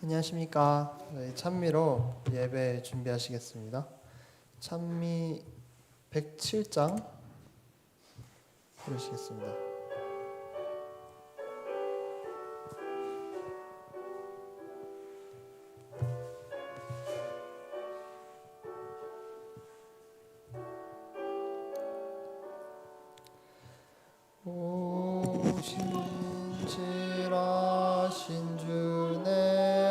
안녕하십니까. 네, 찬미로 예배 준비하시겠습니다. 찬미 107장 부르시겠습니다. 신실하신 주 내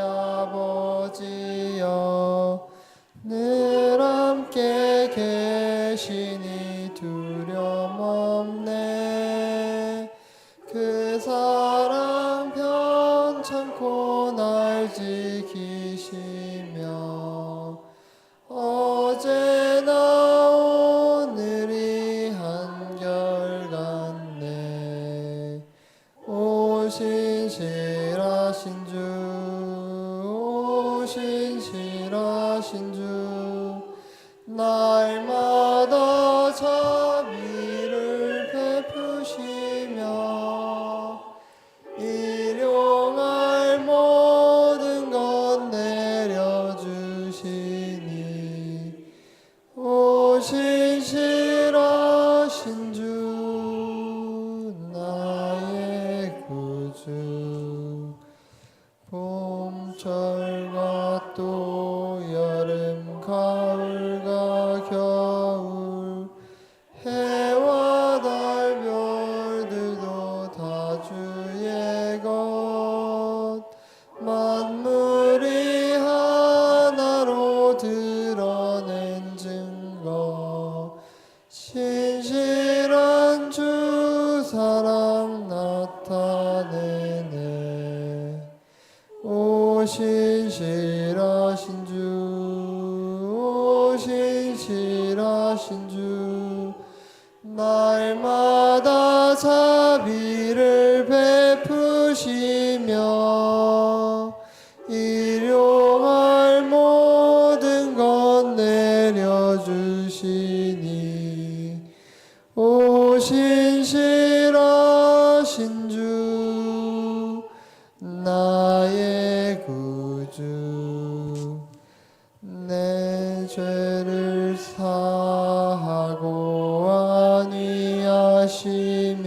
아버지여, 늘 함께 계시니 두려움 없네. 그 사랑 편찮고 날 지키시며 어제나 오늘이 한결같네. 오 신실하신 주, 오 신실하신 주, 날마다 자비를 베푸시며 일용할 모든 것 내려주시니 오 신실하신 주 나의 구주. 봄철과 또 여름 가을과 겨울 해와 달 별들도 다 주의 것. 만물이 하나로 드러낸 증거. 신실한 주 사랑 나타내네. 오 신실하신 주, 오 신실하신 주, 날마다 자비를 베푸시며 일용할 모든 것 내려주시니 오 신실하신 주 나의 구주. 내 죄를 사하고 안위하시며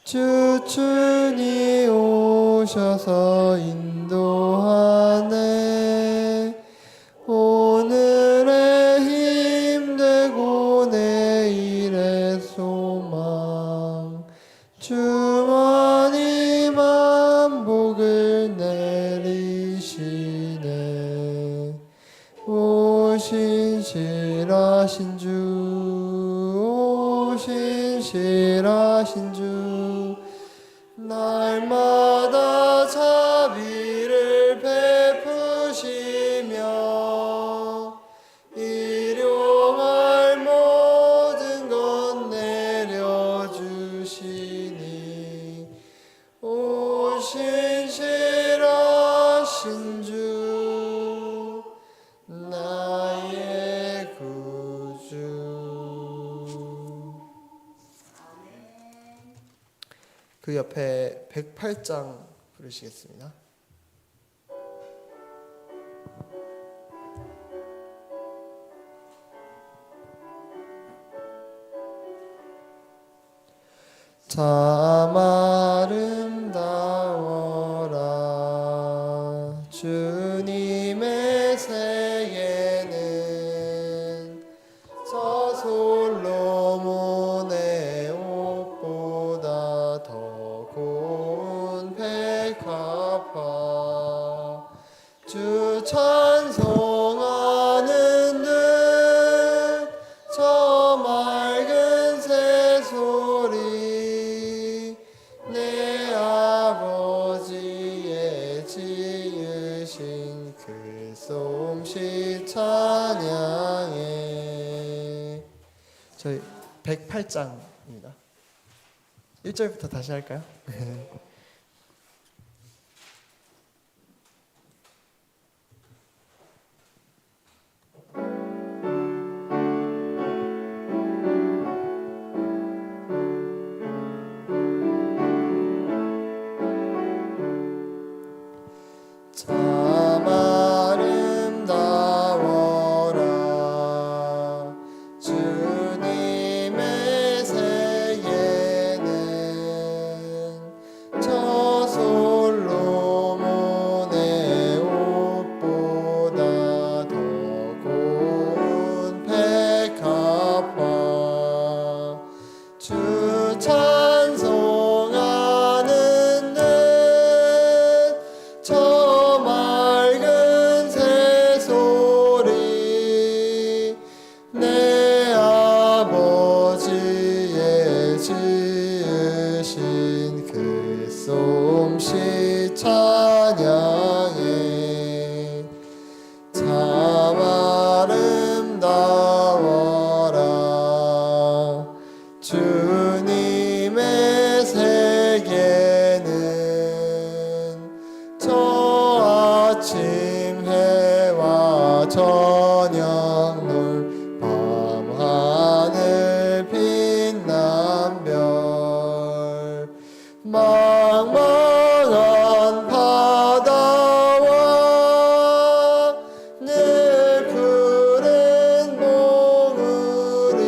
주춘이 오셔서 인도하네. 오늘의 힘되고 내일의 소망. 주만이 만복을 내리시네. 오 신실하신 주, 오 신실하신 주, 날마다 자비를 베푸시며 일용할 모든 것 내려주시니 오 신실하신 주 나의 구주. 그 옆에 108장 부르시겠습니다. 참 아름다워라 주님의 세계는 저 솔로몬의 옷보다 더 고운 백합화. 주 찬송하는 듯 저 맑은 새소리 내 아버지의 지으신 그 솜씨 찬양해. 저희 108장입니다. 1절부터 다시 할까요? 참 아름다워라 주님의 세계는 저 솔로몬의 옷보다 더 고운 백합화 주 찬송하는 듯 저 맑은 새소리 내 아버지의 지으신 그 솜씨 찬양해 참 아름다워라 주님의 세계는 저 아침 해와 저녁 놀 밤하늘 빛난 별 망망한 바다와 늘 푸른 봉우리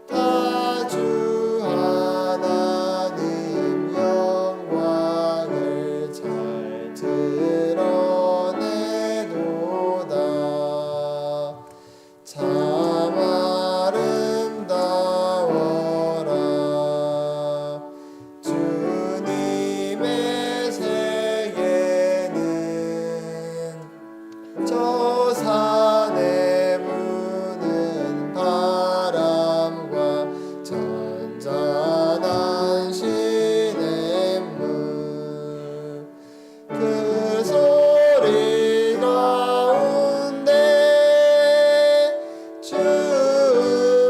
다 주 하나님 영광을 잘 드러내도다 참 아름다워라 주님의 세계는 저 산에 부는 바람과 잔잔한 시냇물 그 소리 가운데 주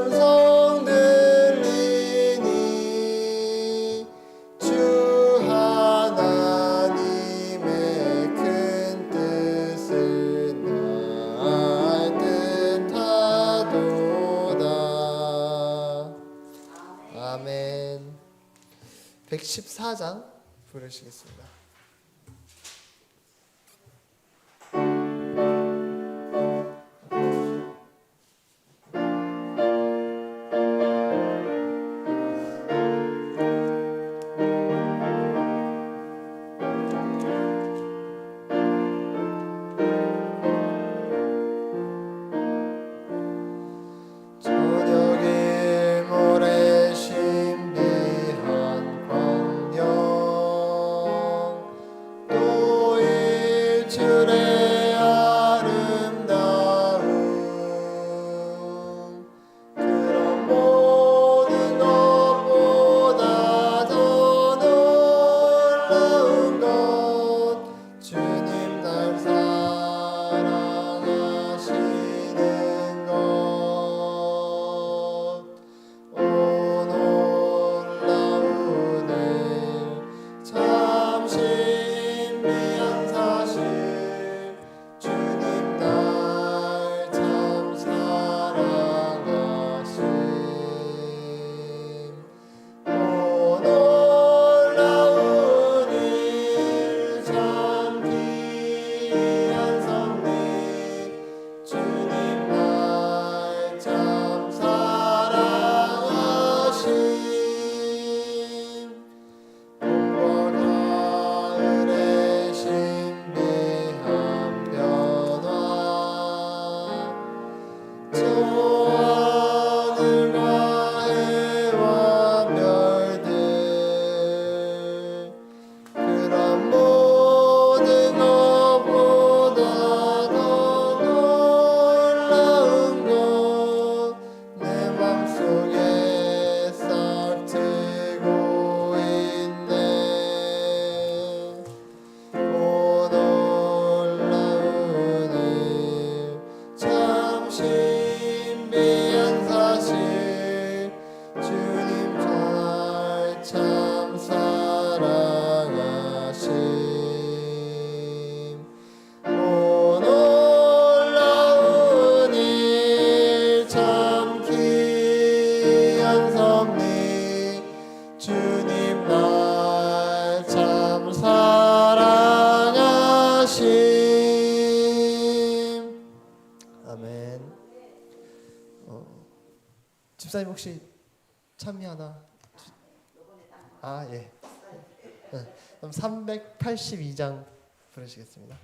음성 들리니 주 하나님의 큰 뜻을 알 듯하도다. 아멘. 114장 부르시겠습니다. 저녁일 모래 신비한 광경 집사님 혹시 찬미 하나? 아 예. 네. 그럼 382장 부르시겠습니다.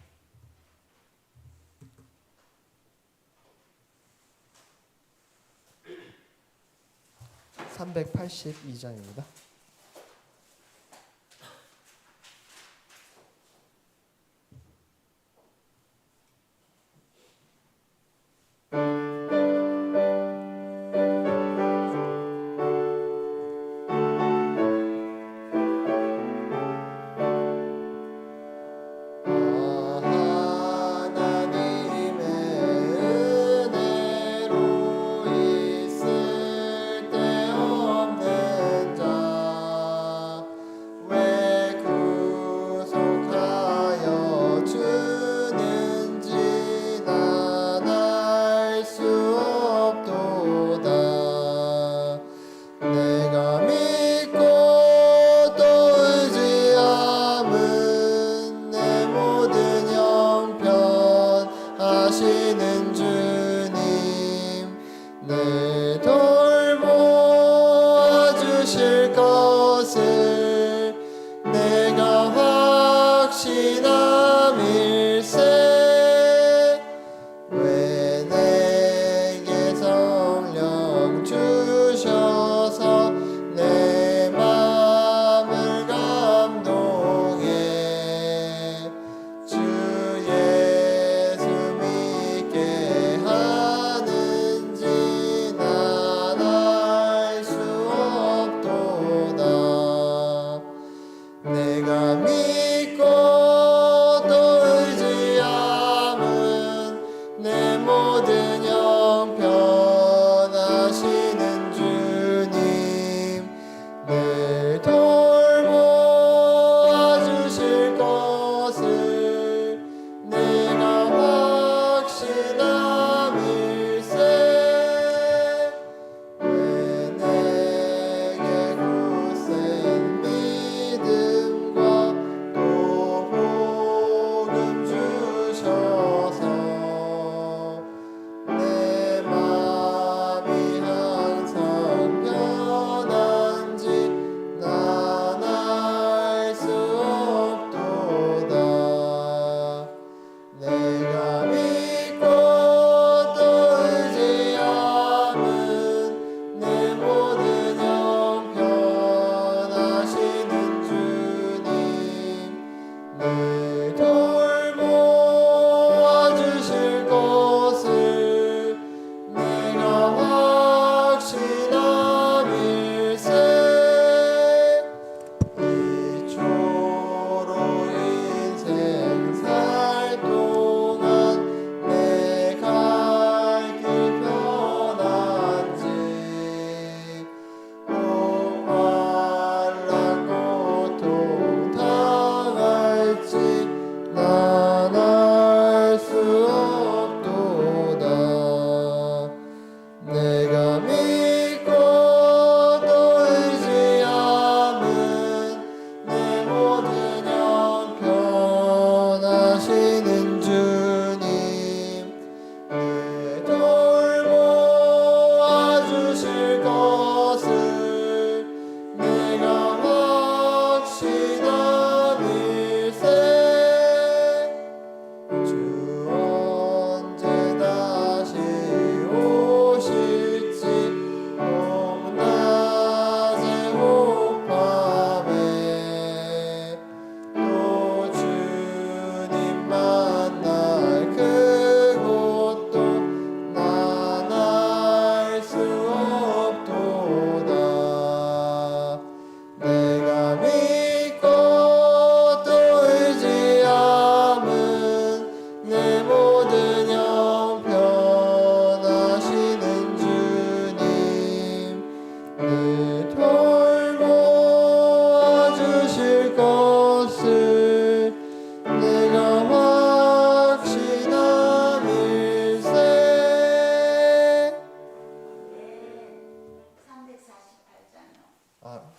382장입니다.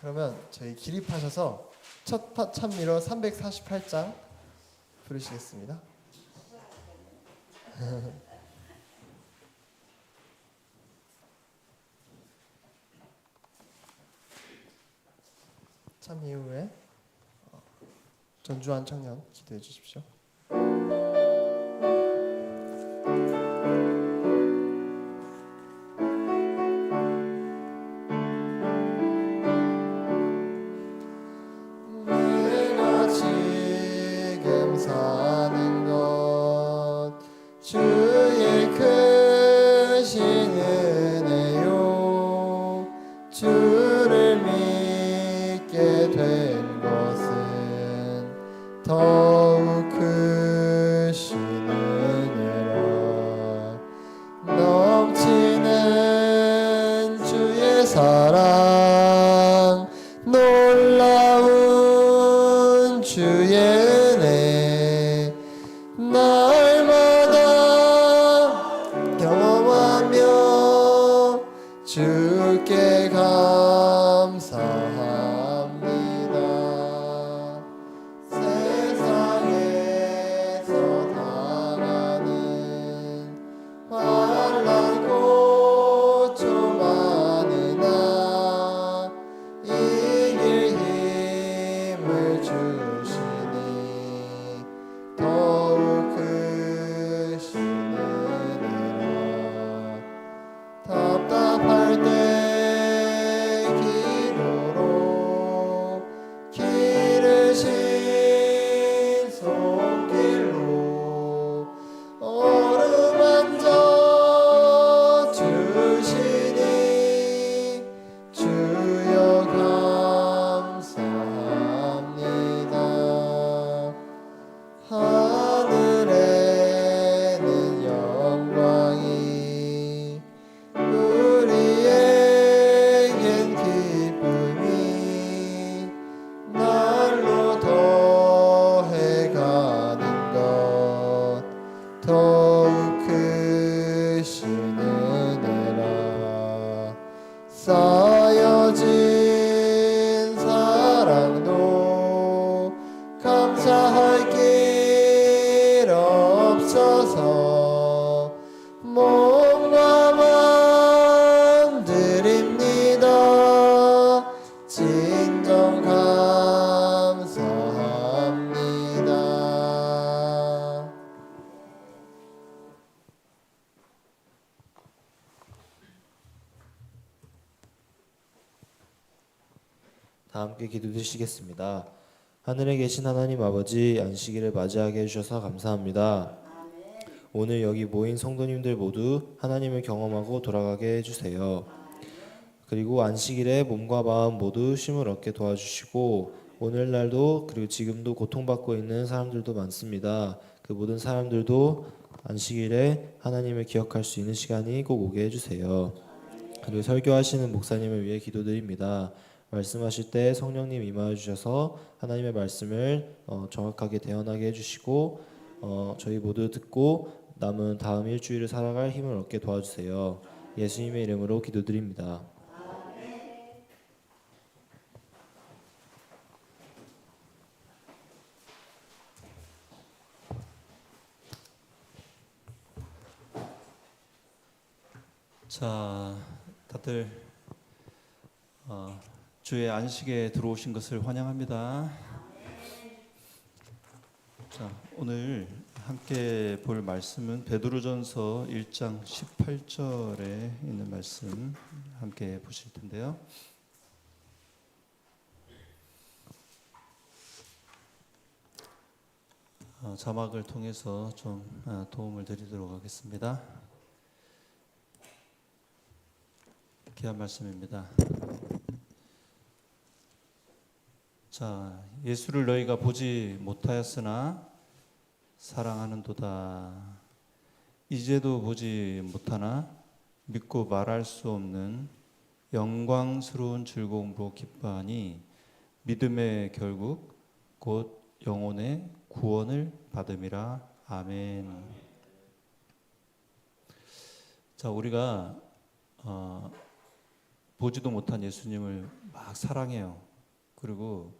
그러면 저희 기립하셔서 첫 찬미로 348장 부르시겠습니다. 참여 이후에 전주환 청년 기도해 주십시오. 내가 지금 사는 것 주의 크신 은혜요 주를 믿게 된 것은 더욱 크신 은혜라 넘치는 주의 사랑 놀라운 주의 은혜 날마다 경험하며 주께 감사합니다. 세상에서 당하는 환난 고초 많으나 이길 힘을 주시니 더욱 크신 은혜라 답답할 때 기도로 기르신 손길로 어루만져 주시니 주여 감사합니다. 하늘에는 영광이 우리에겐 기쁨이 날로 더해가는 것 더욱 크신 은혜라 쌓여진 사랑도 감사할 길 없어서 몸과 마음 드립니다. 진정 감사합니다. 다 함께 기도드리시겠습니다. 하늘에 계신 하나님 아버지, 안식일을 맞이하게 해주셔서 감사합니다. 오늘 여기 모인 성도님들 모두 하나님을 경험하고 돌아가게 해주세요. 그리고 안식일에 몸과 마음 모두 쉼을 얻게 도와주시고 오늘날도 그리고 지금도 고통받고 있는 사람들도 많습니다. 그 모든 사람들도 안식일에 하나님을 기억할 수 있는 시간이 꼭 오게 해주세요. 그리고 설교하시는 목사님을 위해 기도드립니다. 말씀하실 때 성령님 임하여 주셔서 하나님의 말씀을 정확하게 대언하게 해주시고 저희 모두 듣고 남은 다음 일주일을 살아갈 힘을 얻게 도와주세요. 예수님의 이름으로 기도드립니다. 자, 다들 주의 안식에 들어오신 것을 환영합니다. 자, 오늘 함께 볼 말씀은 베드로전서 1장 18절에 있는 말씀 함께 보실 텐데요. 자막을 통해서 좀 도움을 드리도록 하겠습니다. 귀한 말씀입니다. 자, 예수를 너희가 보지 못하였으나 사랑하는도다. 이제도 보지 못하나 믿고 말할 수 없는 영광스러운 즐거움으로 기뻐하니 믿음의 결국 곧 영혼의 구원을 받음이라. 아멘. 자, 우리가 보지도 못한 예수님을 막 사랑해요. 그리고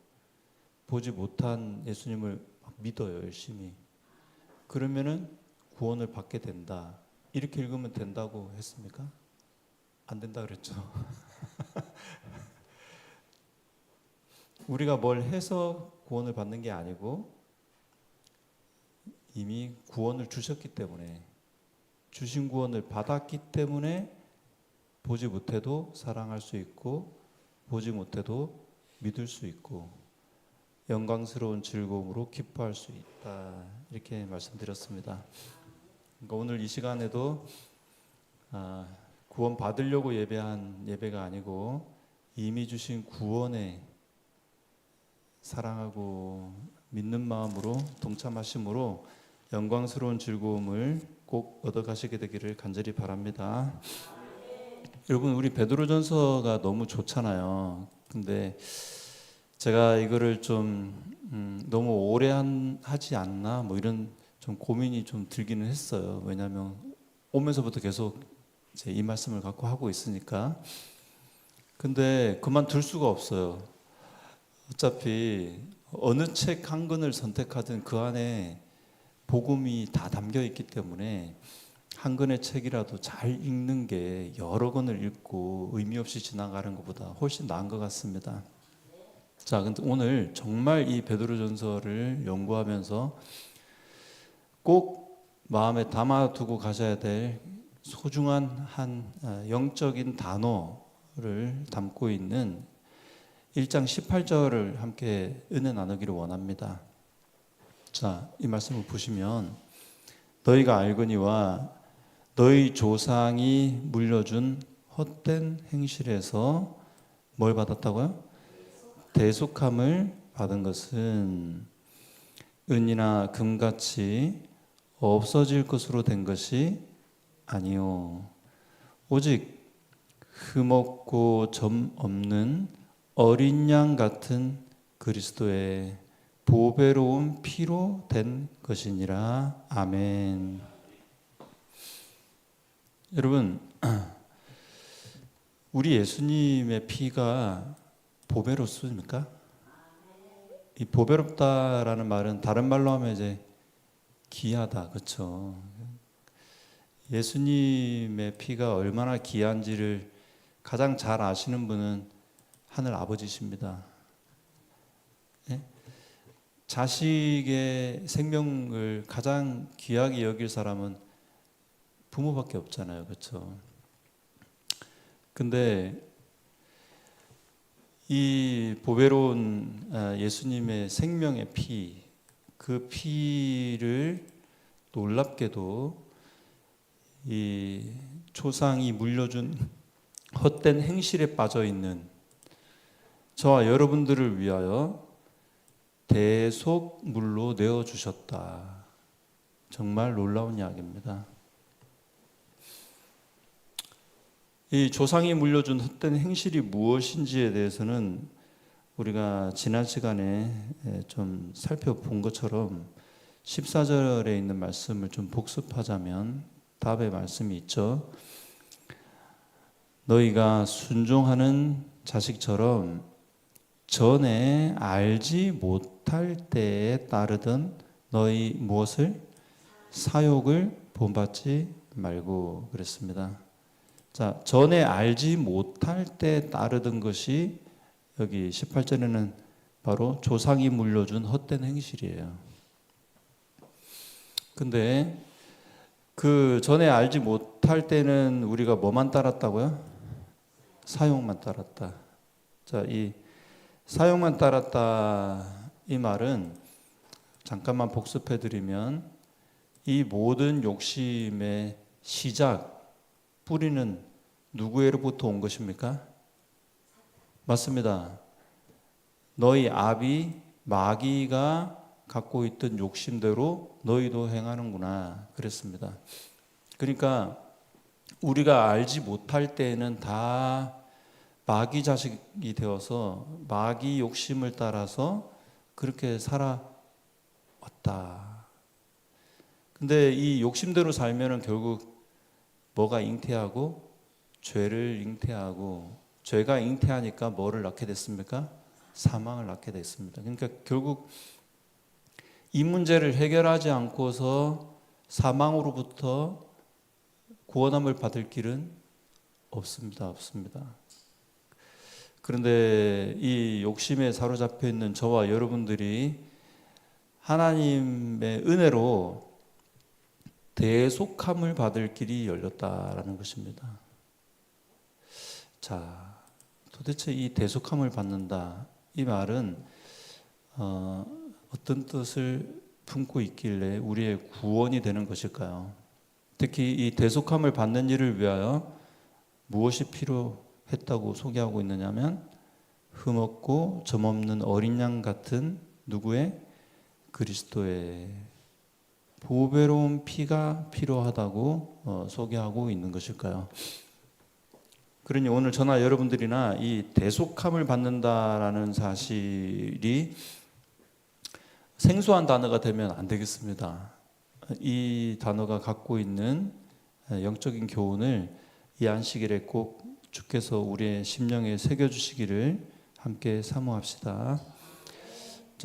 보지 못한 예수님을 막 믿어요, 열심히. 그러면은 구원을 받게 된다. 이렇게 읽으면 된다고 했습니까? 안 된다 그랬죠. 우리가 뭘 해서 구원을 받는 게 아니고 이미 구원을 주셨기 때문에, 주신 구원을 받았기 때문에 보지 못해도 사랑할 수 있고 보지 못해도 믿을 수 있고 영광스러운 즐거움으로 기뻐할 수 있다, 이렇게 말씀드렸습니다. 그러니까 오늘 이 시간에도 구원 받으려고 예배한 예배가 아니고 이미 주신 구원에 사랑하고 믿는 마음으로 동참하심으로 영광스러운 즐거움을 꼭 얻어가시게 되기를 간절히 바랍니다. 여러분, 우리 베드로전서가 너무 좋잖아요. 근데 제가 이거를 좀 너무 오래 하지 않나 뭐 이런 좀 고민이 좀 들기는 했어요. 왜냐하면 오면서부터 계속 이제 이 말씀을 갖고 하고 있으니까. 근데 그만둘 수가 없어요. 어차피 어느 책 한 권을 선택하든 그 안에 복음이 다 담겨 있기 때문에 한 권의 책이라도 잘 읽는 게 여러 권을 읽고 의미 없이 지나가는 것보다 훨씬 나은 것 같습니다. 자, 근데 오늘 정말 이 베드로전서를 연구하면서 꼭 마음에 담아두고 가셔야 될 소중한 한 영적인 단어를 담고 있는 1장 18절을 함께 은혜 나누기를 원합니다. 자, 이 말씀을 보시면 너희가 알거니와 너희 조상이 물려준 헛된 행실에서 뭘 받았다고요? 대속함을 받은 것은 은이나 금같이 없어질 것으로 된 것이 아니요 오직 흠없고 점 없는 어린 양 같은 그리스도의 보배로운 피로 된 것이니라. 아멘. 여러분, 우리 예수님의 피가 보배롭습니까? 이 보배롭다라는 말은 다른 말로 하면 이제 귀하다, 그렇죠? 예수님의 피가 얼마나 귀한지를 가장 잘 아시는 분은 하늘 아버지십니다. 예? 자식의 생명을 가장 귀하게 여길 사람은 부모밖에 없잖아요, 그렇죠? 근데 이 보배로운 예수님의 생명의 피, 그 피를 놀랍게도 이 조상이 물려준 헛된 행실에 빠져 있는 저와 여러분들을 위하여 대속물로 내어 주셨다. 정말 놀라운 이야기입니다. 이 조상이 물려준 헛된 행실이 무엇인지에 대해서는 우리가 지난 시간에 좀 살펴본 것처럼 14절에 있는 말씀을 좀 복습하자면 답의 말씀이 있죠. 너희가 순종하는 자식처럼 전에 알지 못할 때에 따르던 너희 무엇을? 사욕을 본받지 말고 그랬습니다. 자, 전에 알지 못할 때 따르던 것이 여기 18절에는 바로 조상이 물려준 헛된 행실이에요. 근데 그 전에 알지 못할 때는 우리가 뭐만 따랐다고요? 사욕만 따랐다. 자, 이 사욕만 따랐다 이 말은 잠깐만 복습해 드리면 이 모든 욕심의 시작, 뿌리는 누구에로부터 온 것입니까? 맞습니다. 너희 아비 마귀가 갖고 있던 욕심대로 너희도 행하는구나 그랬습니다. 그러니까 우리가 알지 못할 때에는 다 마귀 자식이 되어서 마귀 욕심을 따라서 그렇게 살아왔다. 근데 이 욕심대로 살면은 결국 뭐가 잉태하고 죄를 잉태하고 죄가 잉태하니까 뭐를 낳게 됐습니까? 사망을 낳게 됐습니다. 그러니까 결국 이 문제를 해결하지 않고서 사망으로부터 구원함을 받을 길은 없습니다. 없습니다. 그런데 이 욕심에 사로잡혀 있는 저와 여러분들이 하나님의 은혜로 대속함을 받을 길이 열렸다라는 것입니다. 자, 도대체 이 대속함을 받는다, 이 말은 어떤 뜻을 품고 있길래 우리의 구원이 되는 것일까요? 특히 이 대속함을 받는 일을 위하여 무엇이 필요했다고 소개하고 있느냐면 흠없고 점없는 어린 양 같은 누구의? 그리스도의 보배로운 피가 필요하다고 소개하고 있는 것일까요? 그러니 오늘 저나 여러분들이나 이 대속함을 받는다라는 사실이 생소한 단어가 되면 안 되겠습니다. 이 단어가 갖고 있는 영적인 교훈을 이 안식일에 꼭 주께서 우리의 심령에 새겨주시기를 함께 사모합시다.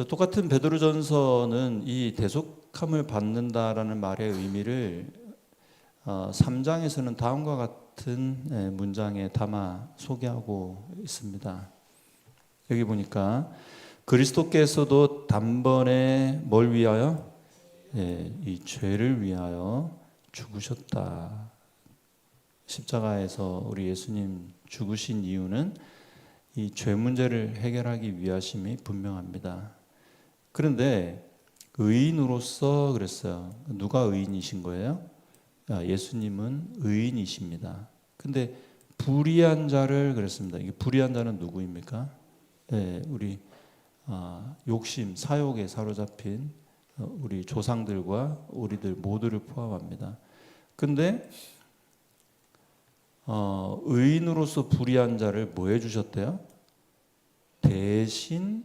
똑같은 베드로전서는 이 대속함을 받는다라는 말의 의미를 3장에서는 다음과 같은 문장에 담아 소개하고 있습니다. 여기 보니까 그리스도께서도 단번에 뭘 위하여? 이 죄를 위하여 죽으셨다. 십자가에서 우리 예수님 죽으신 이유는 이 죄 문제를 해결하기 위하심이 분명합니다. 그런데 의인으로서 그랬어요. 누가 의인이신 거예요? 예수님은 의인이십니다. 근데 불의한 자를 그랬습니다. 이게 불의한 자는 누구입니까? 우리 욕심, 사욕에 사로잡힌 우리 조상들과 우리들 모두를 포함합니다. 근데 의인으로서 불의한 자를 뭐 해주셨대요? 대신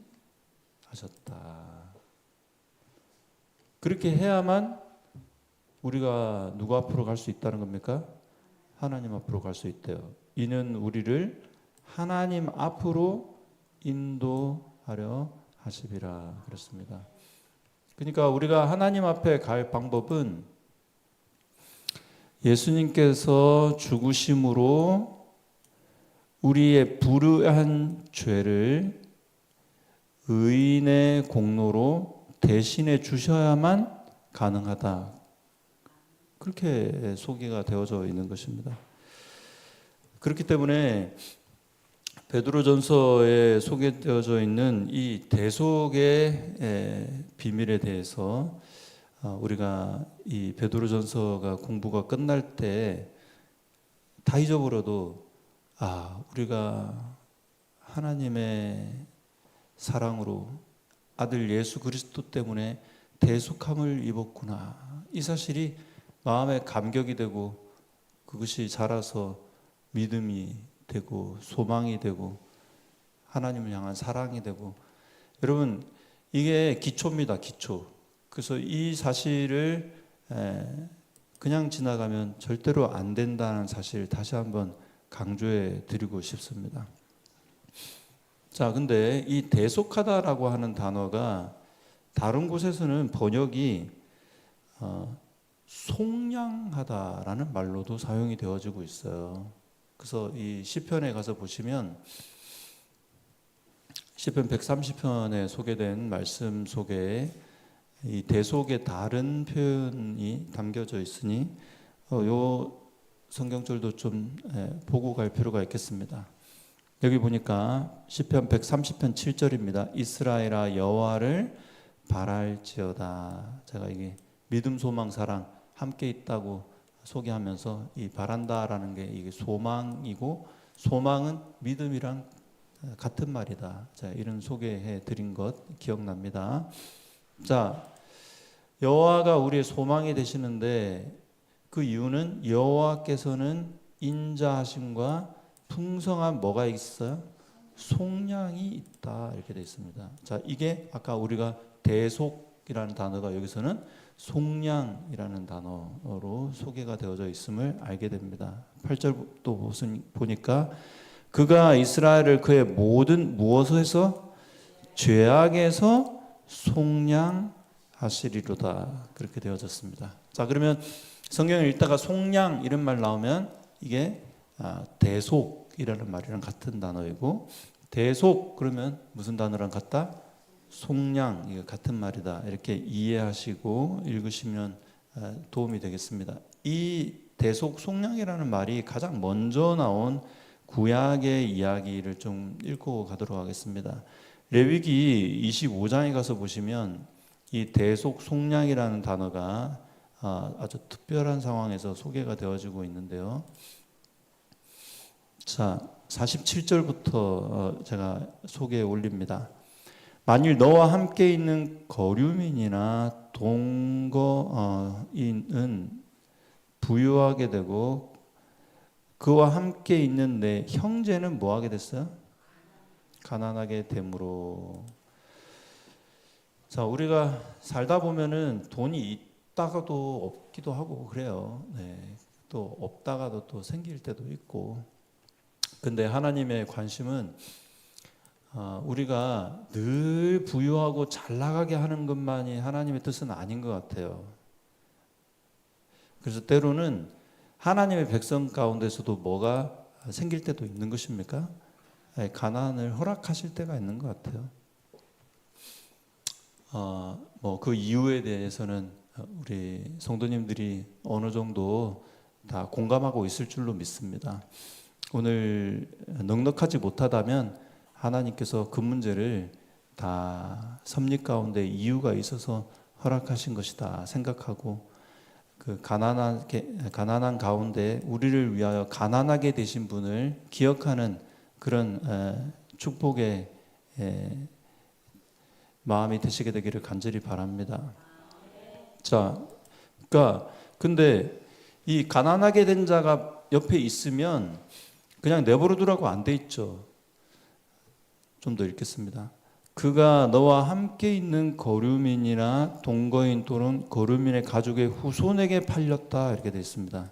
하셨다. 그렇게 해야만 우리가 누구 앞으로 갈 수 있다는 겁니까? 하나님 앞으로 갈 수 있대요. 이는 우리를 하나님 앞으로 인도하려 하시리라 그랬습니다. 그러니까 우리가 하나님 앞에 갈 방법은 예수님께서 죽으심으로 우리의 불의한 죄를 의인의 공로로 대신해 주셔야만 가능하다. 그렇게 소개가 되어져 있는 것입니다. 그렇기 때문에 베드로전서에 소개되어져 있는 이 대속의 비밀에 대해서 우리가 이 베드로전서가 공부가 끝날 때 다 잊어버려도 우리가 하나님의 사랑으로 아들 예수 그리스도 때문에 대속함을 입었구나. 이 사실이 마음에 감격이 되고 그것이 자라서 믿음이 되고 소망이 되고 하나님을 향한 사랑이 되고, 여러분 이게 기초입니다. 기초. 그래서 이 사실을 그냥 지나가면 절대로 안 된다는 사실을 다시 한번 강조해 드리고 싶습니다. 자, 근데 이 대속하다라고 하는 단어가 다른 곳에서는 번역이 속량하다라는 말로도 사용이 되어지고 있어요. 그래서 이 시편에 가서 보시면 시편 130편에 소개된 말씀 속에 이 대속의 다른 표현이 담겨져 있으니 요 성경절도 좀 보고 갈 필요가 있겠습니다. 여기 보니까 시편 130편 7절입니다. 이스라엘아 여호와를 바랄지어다. 제가 이게 믿음, 소망, 사랑 함께 있다고 소개하면서 이 바란다라는 게 이게 소망이고 소망은 믿음이랑 같은 말이다. 자, 이런 소개해 드린 것 기억납니다. 자, 여호와가 우리의 소망이 되시는데 그 이유는 여호와께서는 인자하심과 풍성한 뭐가 있어요? 속량이 있다. 이렇게 되어 있습니다. 자, 이게 아까 우리가 대속이라는 단어가 여기서는 속량이라는 단어로 소개가 되어져 있음을 알게 됩니다. 8절도 보니까 그가 이스라엘을 그의 모든 무엇에서? 죄악에서 속량하시리로다. 그렇게 되어졌습니다. 자, 그러면 성경을 읽다가 속량 이런 말 나오면 이게 대속이라는 말이랑 같은 단어이고, 대속 그러면 무슨 단어랑 같다? 속량, 이거 같은 말이다. 이렇게 이해하시고 읽으시면 도움이 되겠습니다. 이 대속 속량이라는 말이 가장 먼저 나온 구약의 이야기를 좀 읽고 가도록 하겠습니다. 레위기 25장에 가서 보시면 이 대속 속량이라는 단어가 아주 특별한 상황에서 소개가 되어지고 있는데요. 자, 47절부터 제가 소개해 올립니다. 만일 너와 함께 있는 거류민이나 동거인은 부유하게 되고 그와 함께 있는 내 형제는 뭐 하게 됐어요? 가난하게 됨으로. 자, 우리가 살다 보면은 돈이 있다가도 없기도 하고 그래요. 네. 또 없다가도 또 생길 때도 있고. 근데 하나님의 관심은 우리가 늘 부유하고 잘 나가게 하는 것만이 하나님의 뜻은 아닌 것 같아요. 그래서 때로는 하나님의 백성 가운데서도 뭐가 생길 때도 있는 것입니까? 가난을 허락하실 때가 있는 것 같아요. 뭐 그 이유에 대해서는 우리 성도님들이 어느 정도 다 공감하고 있을 줄로 믿습니다. 오늘 넉넉하지 못하다면 하나님께서 그 문제를 다 섭리 가운데 이유가 있어서 허락하신 것이다 생각하고, 그 가난한 가운데 우리를 위하여 가난하게 되신 분을 기억하는 그런 축복의 마음이 되시게 되기를 간절히 바랍니다. 자, 그러니까 근데 이 가난하게 된 자가 옆에 있으면 그냥 내버려 두라고 안 돼 있죠. 좀 더 읽겠습니다. 그가 너와 함께 있는 거류민이나 동거인 또는 거류민의 가족의 후손에게 팔렸다 이렇게 되어 있습니다.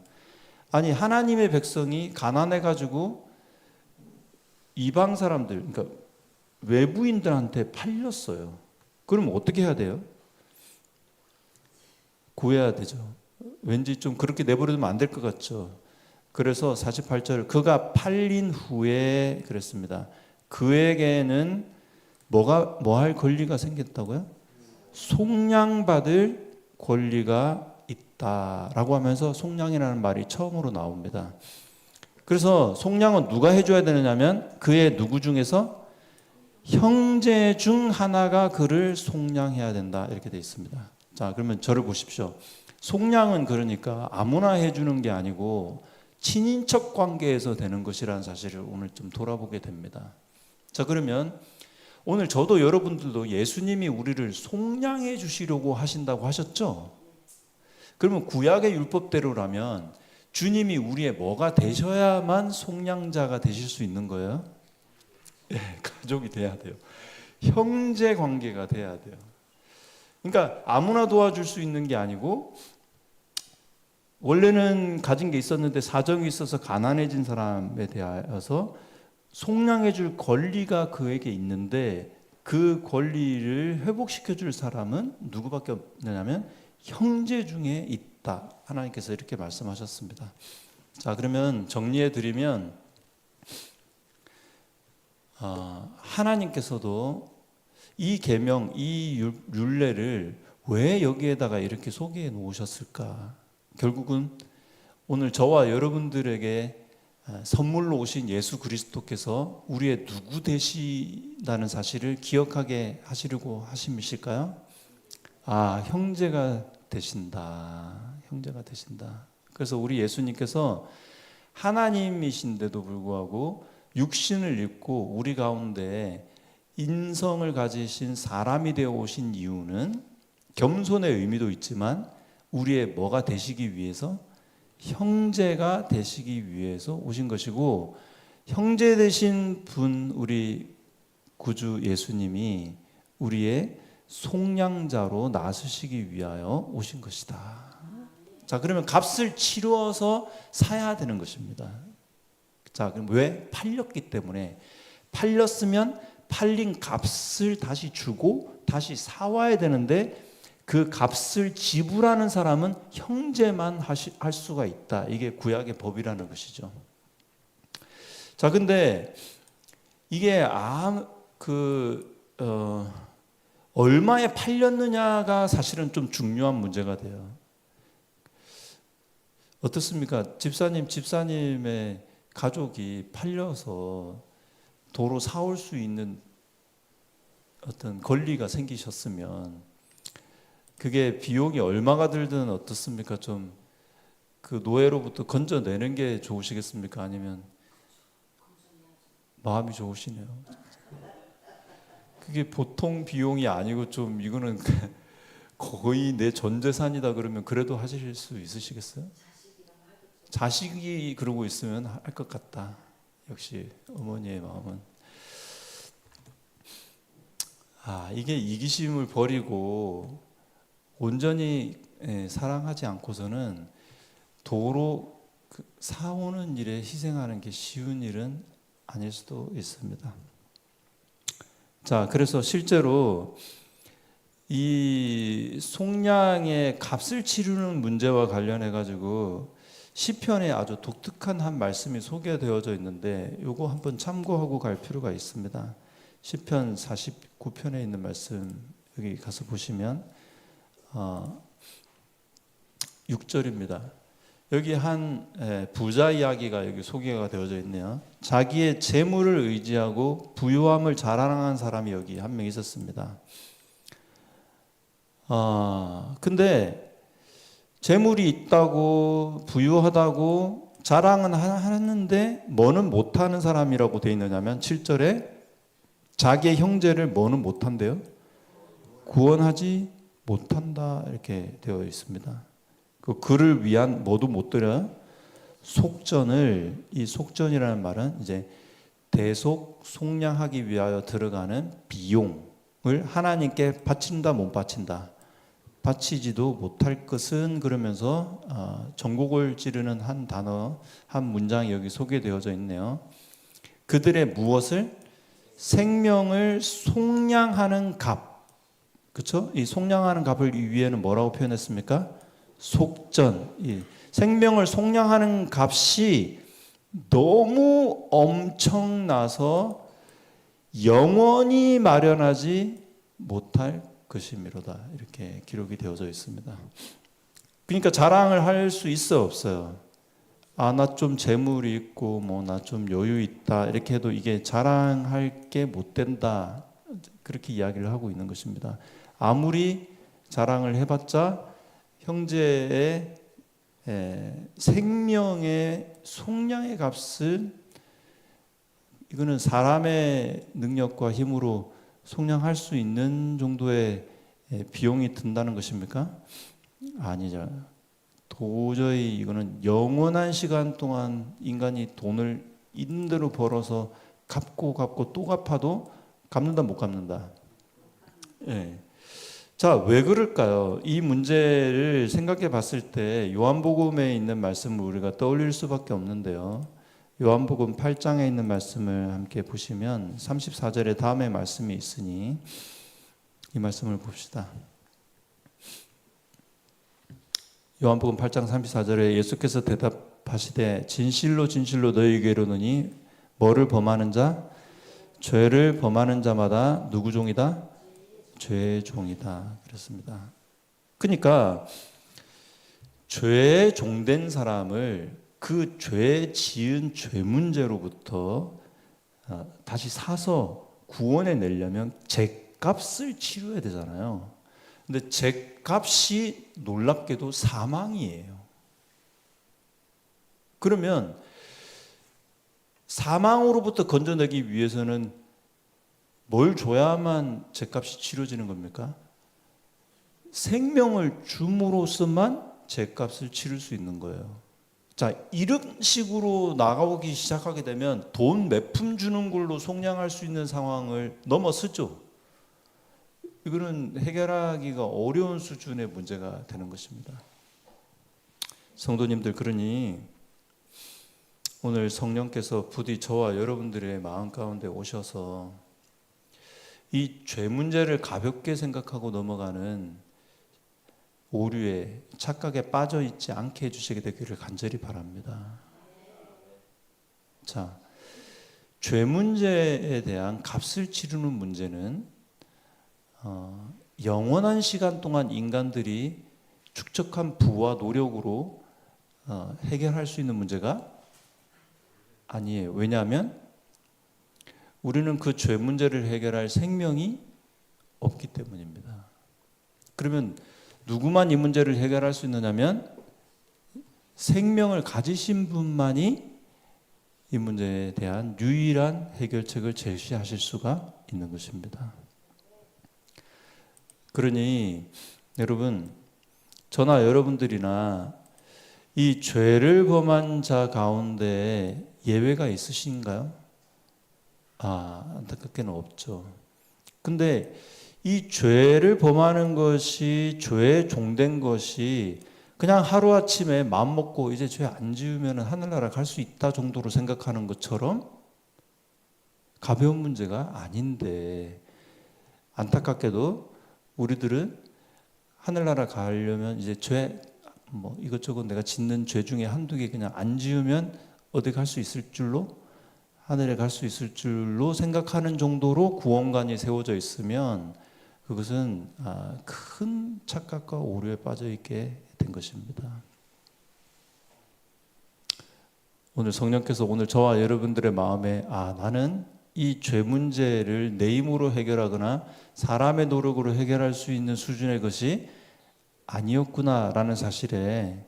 아니, 하나님의 백성이 가난해 가지고 이방 사람들, 그러니까 외부인들한테 팔렸어요. 그럼 어떻게 해야 돼요? 구해야 되죠. 왠지 좀 그렇게 내버려두면 안 될 것 같죠. 그래서 48절, 그가 팔린 후에 그랬습니다. 그에게는 뭐 할 권리가 생겼다고요? 속량받을 권리가 있다라고 하면서 속량이라는 말이 처음으로 나옵니다. 그래서 속량은 누가 해줘야 되느냐면 그의 누구 중에서 형제 중 하나가 그를 속량해야 된다 이렇게 되어 있습니다. 자, 그러면 저를 보십시오. 속량은 그러니까 아무나 해주는 게 아니고 친인척 관계에서 되는 것이라는 사실을 오늘 좀 돌아보게 됩니다. 자, 그러면 오늘 저도 여러분들도 예수님이 우리를 속량해 주시려고 하신다고 하셨죠? 그러면 구약의 율법대로라면 주님이 우리의 뭐가 되셔야만 속량자가 되실 수 있는 거예요? 네, 가족이 돼야 돼요. 형제 관계가 돼야 돼요. 그러니까 아무나 도와줄 수 있는 게 아니고, 원래는 가진 게 있었는데 사정이 있어서 가난해진 사람에 대하여서 속량해 줄 권리가 그에게 있는데 그 권리를 회복시켜 줄 사람은 누구밖에 없느냐면 형제 중에 있다. 하나님께서 이렇게 말씀하셨습니다. 자, 그러면 정리해 드리면 하나님께서도 이 계명, 이 율례를 왜 여기에다가 이렇게 소개해 놓으셨을까? 결국은 오늘 저와 여러분들에게 선물로 오신 예수 그리스도께서 우리의 누구 되시다는 사실을 기억하게 하시려고 하심이실까요? 형제가 되신다. 형제가 되신다. 그래서 우리 예수님께서 하나님이신데도 불구하고 육신을 입고 우리 가운데 인성을 가지신 사람이 되어 오신 이유는 겸손의 의미도 있지만 우리의 뭐가 되시기 위해서, 형제가 되시기 위해서 오신 것이고, 형제 되신 분 우리 구주 예수님이 우리의 속량자로 나서시기 위하여 오신 것이다. 자, 그러면 값을 치루어서 사야 되는 것입니다. 자, 그럼 왜? 팔렸기 때문에. 팔렸으면 팔린 값을 다시 주고 다시 사와야 되는데 그 값을 지불하는 사람은 형제만 할 수가 있다. 이게 구약의 법이라는 것이죠. 자, 근데 이게 얼마에 팔렸느냐가 사실은 좀 중요한 문제가 돼요. 어떻습니까? 집사님의 가족이 팔려서 도로 사올 수 있는 어떤 권리가 생기셨으면 그게 비용이 얼마가 들든 어떻습니까? 좀 그 노예로부터 건져내는 게 좋으시겠습니까? 아니면 마음이 좋으시네요. 그게 보통 비용이 아니고 좀 이거는 거의 내 전 재산이다 그러면 그래도 하실 수 있으시겠어요? 자식이 그러고 있으면 할 것 같다. 역시 어머니의 마음은. 이게 이기심을 버리고 온전히 사랑하지 않고서는 도로 사오는 일에 희생하는 게 쉬운 일은 아닐 수도 있습니다. 자, 그래서 실제로 이 속량의 값을 치르는 문제와 관련해 가지고 시편에 아주 독특한 한 말씀이 소개되어져 있는데 요거 한번 참고하고 갈 필요가 있습니다. 시편 49편에 있는 말씀 여기 가서 보시면 6절입니다. 여기 한 부자 이야기가 여기 소개가 되어져 있네요. 자기의 재물을 의지하고 부유함을 자랑하는 사람이 여기 한 명 있었습니다. 근데 재물이 있다고 부유하다고 자랑은 하는데 뭐는 못하는 사람이라고 되어 있느냐면 7절에 자기의 형제를 뭐는 못한대요? 구원하지 못한다 이렇게 되어 있습니다. 그를 위한 모두 못 드려 속전을, 이 속전이라는 말은 이제 대속 속량하기 위하여 들어가는 비용을 하나님께 바친다 못 바친다, 바치지도 못할 것은, 그러면서 전곡을 찌르는 한 단어, 한 문장이 여기 소개되어져 있네요. 그들의 무엇을? 생명을 속량하는 값, 그렇죠? 이 속량하는 값을 이 위에는 뭐라고 표현했습니까? 속전. 생명을 속량하는 값이 너무 엄청나서 영원히 마련하지 못할 것이미로다 이렇게 기록이 되어져 있습니다. 그러니까 자랑을 할 수 있어 없어요? 나 좀 재물이 있고 뭐 나 좀 여유 있다 이렇게 해도 이게 자랑할 게 못 된다 그렇게 이야기를 하고 있는 것입니다. 아무리 자랑을 해봤자 형제의 생명의 속량의 값을, 이거는 사람의 능력과 힘으로 속량할 수 있는 정도의 비용이 든다는 것입니까? 아니죠. 도저히 이거는 영원한 시간 동안 인간이 돈을 있는 대로 벌어서 갚고 또 갚아도 갚는다 못 갚는다. 자, 왜 그럴까요? 이 문제를 생각해 봤을 때 요한복음에 있는 말씀을 우리가 떠올릴 수밖에 없는데요. 요한복음 8장에 있는 말씀을 함께 보시면 34절에 다음에 말씀이 있으니 이 말씀을 봅시다. 요한복음 8장 34절에 예수께서 대답하시되 진실로 진실로 너희에게 이르노니 뭐를 범하는 자? 죄를 범하는 자마다 누구 종이다? 죄의 종이다 그랬습니다. 그러니까 죄의 종된 사람을 그 죄 지은 죄 문제로부터 다시 사서 구원해 내려면 죄값을 치러야 되잖아요. 근데 죄값이 놀랍게도 사망이에요. 그러면 사망으로부터 건져내기 위해서는 뭘 줘야만 죄값이 치러지는 겁니까? 생명을 줌으로써만 죄값을 치를 수 있는 거예요. 자, 이런 식으로 나가오기 시작하게 되면 돈 몇 푼 주는 걸로 속량할 수 있는 상황을 넘어서죠. 이거는 해결하기가 어려운 수준의 문제가 되는 것입니다. 성도님들, 그러니 오늘 성령께서 부디 저와 여러분들의 마음 가운데 오셔서 이 죄 문제를 가볍게 생각하고 넘어가는 오류에 착각에 빠져 있지 않게 해주시게 되기를 간절히 바랍니다. 자, 죄 문제에 대한 값을 치르는 문제는 영원한 시간 동안 인간들이 축적한 부와 노력으로 해결할 수 있는 문제가 아니에요. 왜냐하면 우리는 그 죄 문제를 해결할 생명이 없기 때문입니다. 그러면 누구만 이 문제를 해결할 수 있느냐면 생명을 가지신 분만이 이 문제에 대한 유일한 해결책을 제시하실 수가 있는 것입니다. 그러니 여러분, 저나 여러분들이나 이 죄를 범한 자 가운데 예외가 있으신가요? 안타깝게는 없죠. 근데 이 죄를 범하는 것이, 죄에 종된 것이 그냥 하루아침에 마음먹고 이제 죄 안 지으면 하늘나라 갈 수 있다 정도로 생각하는 것처럼 가벼운 문제가 아닌데, 안타깝게도 우리들은 하늘나라 가려면 이제 죄 이것저것 내가 짓는 죄 중에 한두 개 그냥 안 지으면 어디 갈 수 있을 줄로, 하늘에 갈 수 있을 줄로 생각하는 정도로 구원관이 세워져 있으면 그것은 큰 착각과 오류에 빠져 있게 된 것입니다. 오늘 성령께서 오늘 저와 여러분들의 마음에 나는 이 죄 문제를 내 힘으로 해결하거나 사람의 노력으로 해결할 수 있는 수준의 것이 아니었구나라는 사실에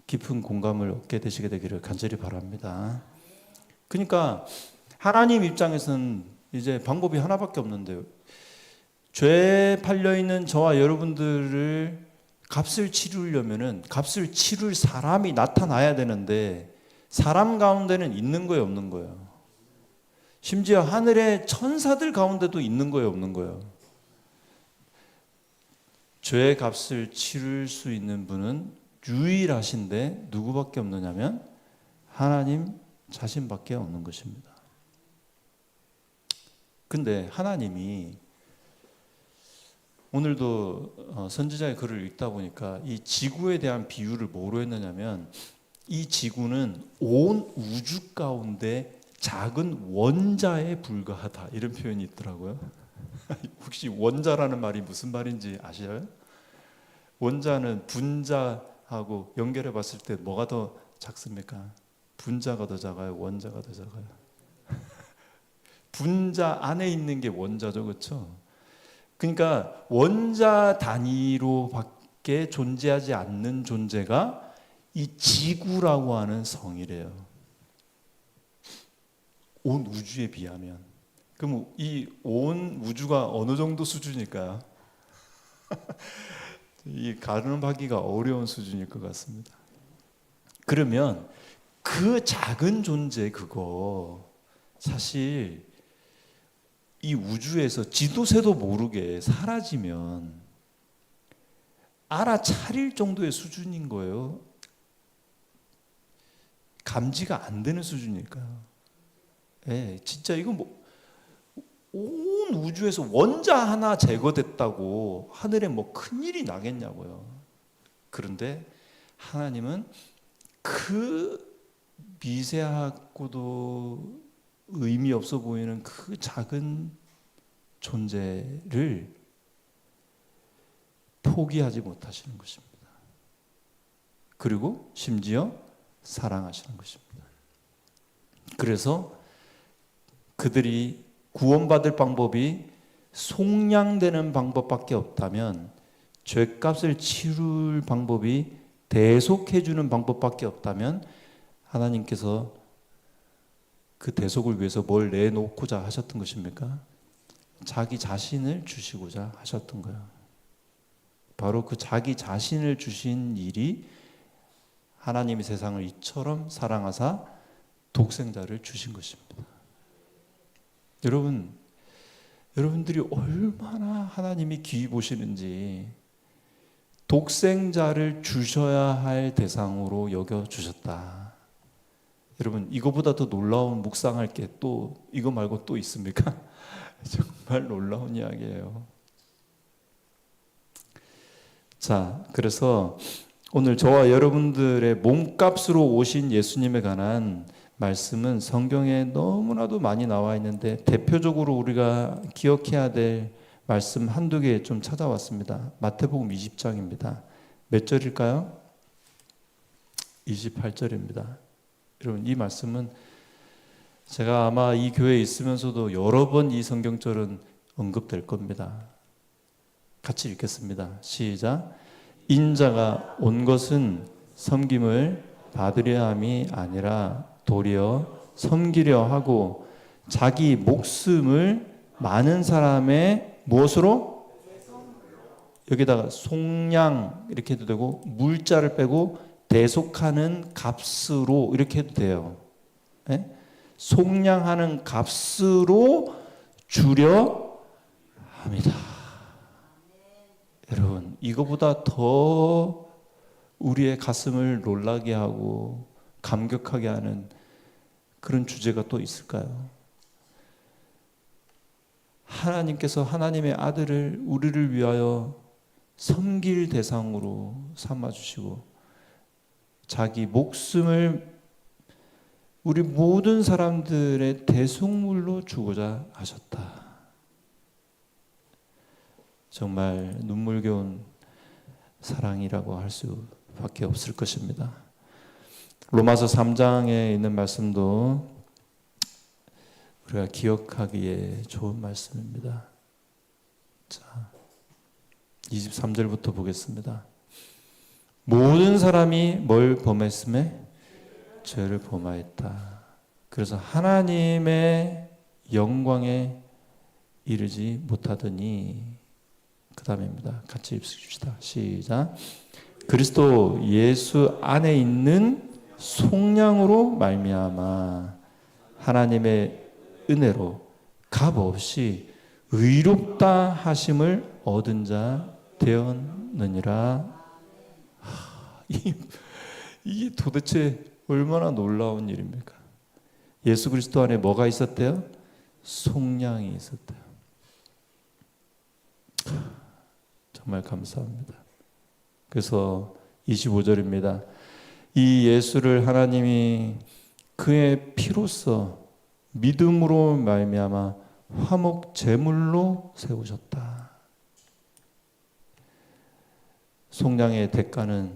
깊은 공감을 얻게 되시게 되기를 간절히 바랍니다. 그러니까 하나님 입장에서는 이제 방법이 하나밖에 없는데요. 죄에 팔려 있는 저와 여러분들을 값을 치르려면은 값을 치를 사람이 나타나야 되는데 사람 가운데는 있는 거예요, 없는 거예요? 심지어 하늘의 천사들 가운데도 있는 거예요, 없는 거예요? 죄의 값을 치를 수 있는 분은 유일하신데 누구밖에 없느냐면 하나님 자신밖에 없는 것입니다. 근데 하나님이 오늘도 선지자의 글을 읽다 보니까 이 지구에 대한 비유를 뭐로 했느냐면 이 지구는 온 우주 가운데 작은 원자에 불과하다, 이런 표현이 있더라고요. 혹시 원자라는 말이 무슨 말인지 아셔요? 원자는 분자하고 연결해 봤을 때 뭐가 더 작습니까? 분자가 더 작아요? 원자가 더 작아요? 분자 안에 있는 게 원자죠, 그렇죠? 그러니까 원자 단위로밖에 존재하지 않는 존재가 이 지구라고 하는 성이래요. 온 우주에 비하면. 그럼 이 온 우주가 어느 정도 수준일까요? 이 가늠하기가 어려운 수준일 것 같습니다. 그러면 그 작은 존재 그거 사실 이 우주에서 지도새도 모르게 사라지면 알아차릴 정도의 수준인 거예요. 감지가 안 되는 수준일까요? 예, 진짜 이거 온 우주에서 원자 하나 제거됐다고 하늘에 큰일이 나겠냐고요. 그런데 하나님은 그 미세하고도 의미 없어 보이는 그 작은 존재를 포기하지 못하시는 것입니다. 그리고 심지어 사랑하시는 것입니다. 그래서 그들이 구원받을 방법이 속량되는 방법밖에 없다면, 죄값을 치룰 방법이 대속해주는 방법밖에 없다면, 하나님께서 그 대속을 위해서 뭘 내놓고자 하셨던 것입니까? 자기 자신을 주시고자 하셨던 거예요. 바로 그 자기 자신을 주신 일이 하나님이 세상을 이처럼 사랑하사 독생자를 주신 것입니다. 여러분들이 얼마나 하나님이 귀히 보시는지 독생자를 주셔야 할 대상으로 여겨주셨다. 여러분, 이거보다 더 놀라운 묵상할 게 또 이거 말고 또 있습니까? 정말 놀라운 이야기예요. 자, 그래서 오늘 저와 여러분들의 몸값으로 오신 예수님에 관한 말씀은 성경에 너무나도 많이 나와 있는데 대표적으로 우리가 기억해야 될 말씀 한두 개 좀 찾아왔습니다. 마태복음 20장입니다. 몇 절일까요? 28절입니다. 여러분, 이 말씀은 제가 아마 이 교회에 있으면서도 여러 번 이 성경절은 언급될 겁니다. 같이 읽겠습니다. 시작. 인자가 온 것은 섬김을 받으려 함이 아니라 도리어 섬기려 하고 자기 목숨을 많은 사람의 무엇으로? 여기다가 속량 이렇게 해도 되고 물자를 빼고 대속하는 값으로 이렇게 해도 돼요. 네? 속량하는 값으로 주려 합니다. 여러분, 이거보다 더 우리의 가슴을 놀라게 하고 감격하게 하는 그런 주제가 또 있을까요? 하나님께서 하나님의 아들을 우리를 위하여 섬길 대상으로 삼아주시고 자기 목숨을 우리 모든 사람들의 대속물로 주고자 하셨다. 정말 눈물겨운 사랑이라고 할 수밖에 없을 것입니다. 로마서 3장에 있는 말씀도 우리가 기억하기에 좋은 말씀입니다. 자, 23절부터 보겠습니다. 모든 사람이 뭘 범했음에? 죄를 범하였다. 그래서 하나님의 영광에 이르지 못하더니 그 다음입니다. 같이 읽읍시다. 시작. 그리스도 예수 안에 있는 속량으로 말미암아 하나님의 은혜로 값없이 의롭다 하심을 얻은 자 되었느니라. 이게 도대체 얼마나 놀라운 일입니까? 예수 그리스도 안에 뭐가 있었대요? 속량이 있었대요. 정말 감사합니다. 그래서 25절입니다. 이 예수를 하나님이 그의 피로써 믿음으로 말미암아 화목 제물로 세우셨다. 속량의 대가는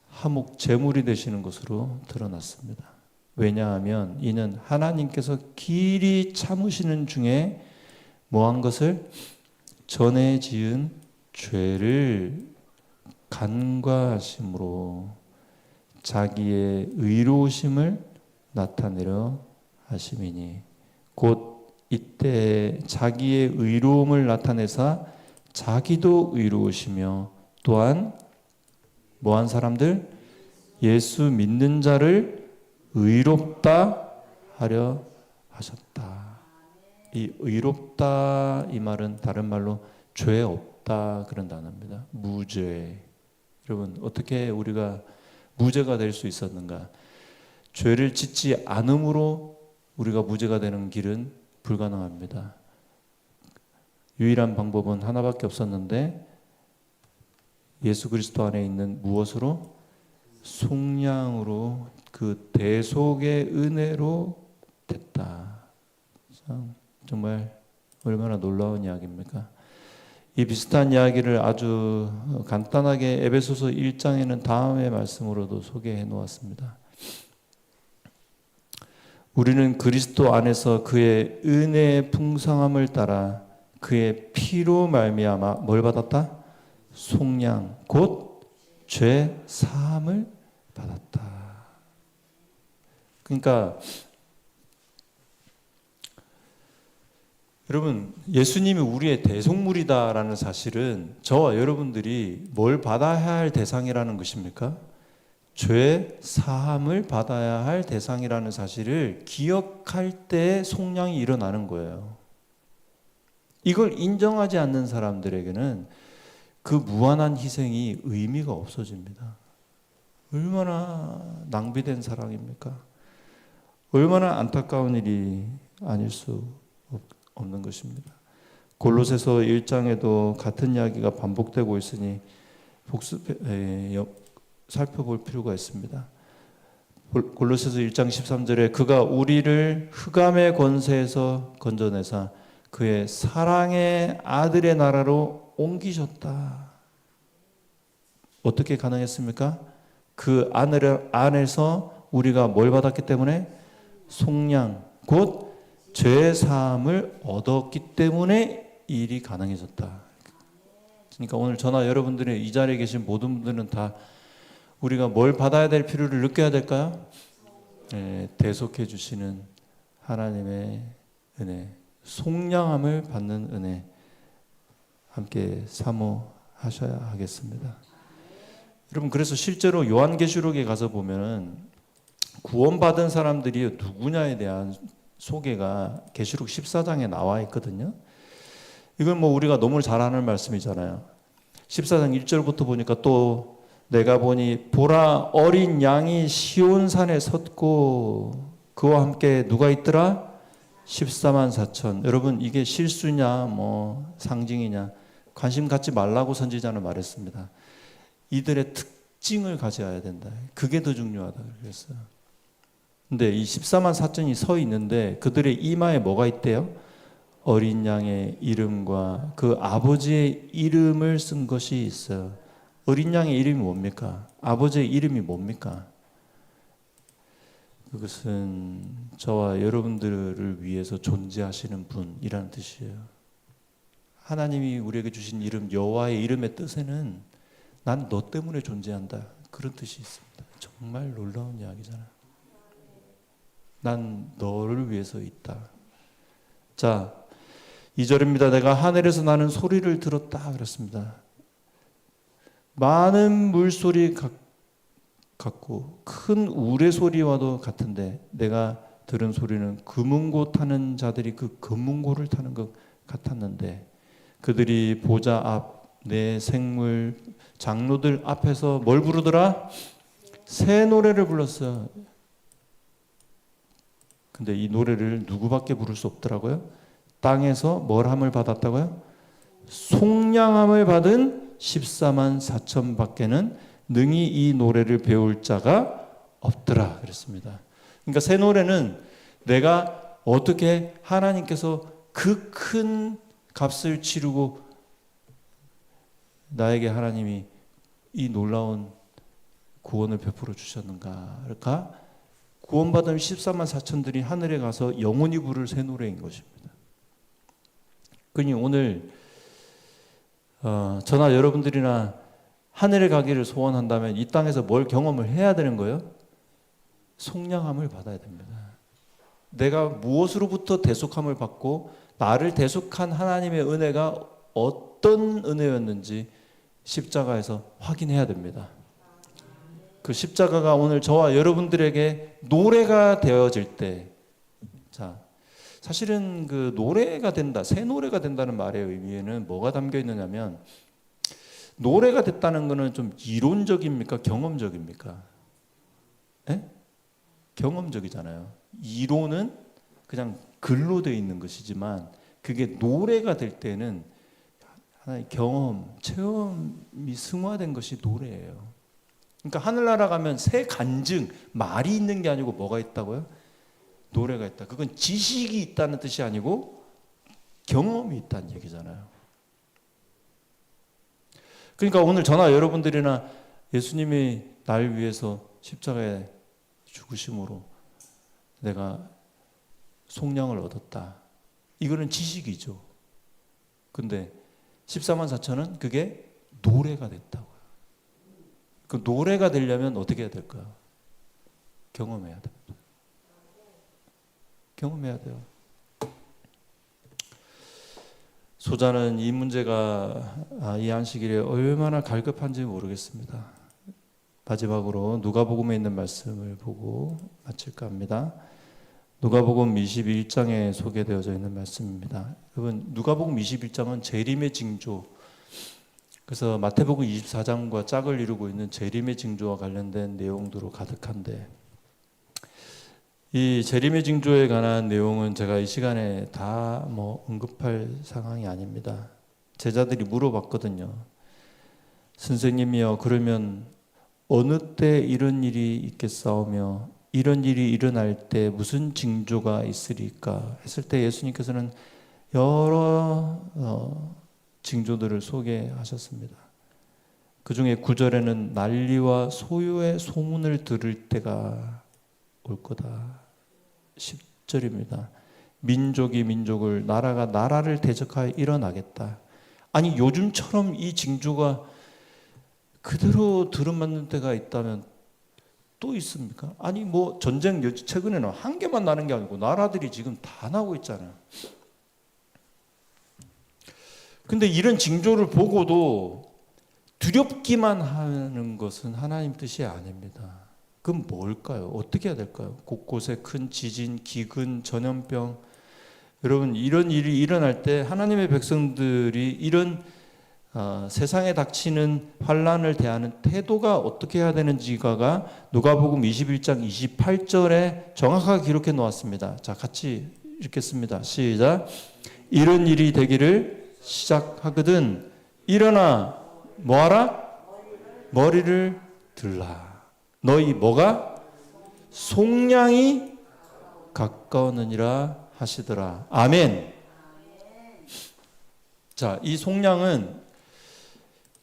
화목 제물이 되시는 것으로 드러났습니다. 왜냐하면 이는 하나님께서 길이 참으시는 중에 뭐한 것을? 전에 지은 죄를 간과하심으로 자기의 의로우심을 나타내려 하심이니 곧 이때 자기의 의로움을 나타내사 자기도 의로우시며 또한 뭐한 사람들? 예수 믿는 자를 의롭다 하려 하셨다. 이 의롭다 이 말은 다른 말로 죄 없다 그런 단어입니다. 무죄. 여러분, 어떻게 우리가 무죄가 될 수 있었는가? 죄를 짓지 않음으로 우리가 무죄가 되는 길은 불가능합니다. 유일한 방법은 하나밖에 없었는데 예수 그리스도 안에 있는 무엇으로? 속량으로 그 대속의 은혜로 됐다. 정말 얼마나 놀라운 이야기입니까? 이 비슷한 이야기를 아주 간단하게 에베소서 1장에는 다음의 말씀으로도 소개해 놓았습니다. 우리는 그리스도 안에서 그의 은혜의 풍성함을 따라 그의 피로 말미암아 뭘 받았다? 속량 곧 죄 사함을 받았다. 그러니까 여러분, 예수님이 우리의 대속물이다라는 사실은 저와 여러분들이 뭘 받아야 할 대상이라는 것입니까? 죄 사함을 받아야 할 대상이라는 사실을 기억할 때 속량이 일어나는 거예요. 이걸 인정하지 않는 사람들에게는 그 무한한 희생이 의미가 없어집니다. 얼마나 낭비된 사랑입니까? 얼마나 안타까운 일이 아닐 수 없는 것입니다. 골로새서 1장에도 같은 이야기가 반복되고 있으니 살펴볼 필요가 있습니다. 골로새서 1장 13절에 그가 우리를 흑암의 권세에서 건져내사 그의 사랑의 아들의 나라로 옮기셨다. 어떻게 가능했습니까? 그 안에서 우리가 뭘 받았기 때문에? 속량, 곧 죄사함을 얻었기 때문에 이 일이 가능해졌다. 그러니까 오늘 저나 여러분들이 이 자리에 계신 모든 분들은 다 우리가 뭘 받아야 될 필요를 느껴야 될까요? 네, 대속해 주시는 하나님의 은혜, 속량함을 받는 은혜 함께 사모하셔야 하겠습니다. 여러분, 그래서 실제로 요한계시록에 가서 보면은 구원받은 사람들이 누구냐에 대한 소개가 계시록 14장에 나와 있거든요. 이건 뭐 우리가 너무 잘 아는 말씀이잖아요. 14장 1절부터 보니까 또 내가 보니 보라 어린 양이 시온산에 섰고 그와 함께 누가 있더라? 14만 4천. 여러분, 이게 실수냐 뭐 상징이냐 관심 갖지 말라고 선지자는 말했습니다. 이들의 특징을 가져야 된다. 그게 더 중요하다 그랬어요. 근데 이 14만 4천이 서 있는데 그들의 이마에 뭐가 있대요? 어린 양의 이름과 그 아버지의 이름을 쓴 것이 있어요. 어린 양의 이름이 뭡니까? 아버지의 이름이 뭡니까? 그것은 저와 여러분들을 위해서 존재하시는 분이라는 뜻이에요. 하나님이 우리에게 주신 이름 여호와의 이름의 뜻에는 난 너 때문에 존재한다. 그런 뜻이 있습니다. 정말 놀라운 이야기잖아요. 난 너를 위해서 있다. 자, 2절입니다. 내가 하늘에서 나는 소리를 들었다 그랬습니다. 많은 물소리 같고 큰 우레소리와도 같은데 내가 들은 소리는 금은고 타는 자들이 그 금은고를 타는 것 같았는데 그들이 보좌 앞 내 생물 장로들 앞에서 뭘 부르더라? 새 노래를 불렀어요. 근데 이 노래를 누구밖에 부를 수 없더라고요. 땅에서 뭘 함을 받았다고요? 속량함을 받은 14만 4천 밖에는 능히 이 노래를 배울 자가 없더라 그랬습니다. 그러니까 새 노래는 내가 어떻게 하나님께서 그 큰 값을 치르고 나에게 하나님이 이 놀라운 구원을 베풀어 주셨는가? 그러니까 구원받은 14만 4천들이 하늘에 가서 영원히 부를 새 노래인 것입니다. 그러니 오늘 저나 여러분들이나 하늘에 가기를 소원한다면 이 땅에서 뭘 경험을 해야 되는 거예요? 속량함을 받아야 됩니다. 내가 무엇으로부터 대속함을 받고 나를 대속한 하나님의 은혜가 어떤 은혜였는지 십자가에서 확인해야 됩니다. 그 십자가가 오늘 저와 여러분들에게 노래가 되어질 때, 자, 사실은 그 노래가 된다, 새 노래가 된다는 말의 의미에는 뭐가 담겨 있느냐면 노래가 됐다는 것은 좀 이론적입니까? 경험적입니까? 예? 경험적이잖아요. 이론은 그냥 글로 되어 있는 것이지만 그게 노래가 될 때는 하나의 경험, 체험이 승화된 것이 노래예요. 그러니까 하늘나라 가면 새 간증, 말이 있는 게 아니고 뭐가 있다고요? 노래가 있다. 그건 지식이 있다는 뜻이 아니고 경험이 있다는 얘기잖아요. 그러니까 오늘 저나 여러분들이나 예수님이 날 위해서 십자가에 죽으심으로 내가 속량을 얻었다. 이거는 지식이죠. 근데 14만 4천은 그게 노래가 됐다고요. 그 노래가 되려면 어떻게 해야 될까요? 경험해야 됩니다. 경험해야 돼요. 소자는 이 문제가 이 안식일에 얼마나 갈급한지 모르겠습니다. 마지막으로 누가복음에 있는 말씀을 보고 마칠까 합니다. 누가복음 21장에 소개되어져 있는 말씀입니다. 여러분, 누가복음 21장은 재림의 징조, 그래서 마태복음 24장과 짝을 이루고 있는 재림의 징조와 관련된 내용들로 가득한데, 이 재림의 징조에 관한 내용은 제가 이 시간에 다 언급할 상황이 아닙니다. 제자들이 물어봤거든요. 선생님이여, 그러면 어느 때 이런 일이 있겠사오며 이런 일이 일어날 때 무슨 징조가 있으리까 했을 때 예수님께서는 여러 징조들을 소개하셨습니다. 그 중에 9절에는 난리와 소요의 소문을 들을 때가 올 거다. 10절입니다. 민족이 민족을, 나라가 나라를 대적하여 일어나겠다. 아니 요즘처럼 이 징조가 그대로 들어맞는 때가 있다면 또 있습니까? 아니 뭐 전쟁 최근에는 한 개만 나는 게 아니고 나라들이 지금 다 나고 있잖아요. 근데 이런 징조를 보고도 두렵기만 하는 것은 하나님 뜻이 아닙니다. 그럼 뭘까요? 어떻게 해야 될까요? 곳곳에 큰 지진, 기근, 전염병. 여러분 이런 일이 일어날 때 하나님의 백성들이 이런 세상에 닥치는 환난을 대하는 태도가 어떻게 해야 되는지가 누가복음 21장 28절에 정확하게 기록해 놓았습니다. 자, 같이 읽겠습니다. 시작. 이런 일이 되기를 시작하거든 일어나 뭐하라? 머리를 들라. 너희 뭐가? 속량이 가까웠느니라 하시더라. 아멘. 자, 이 속량은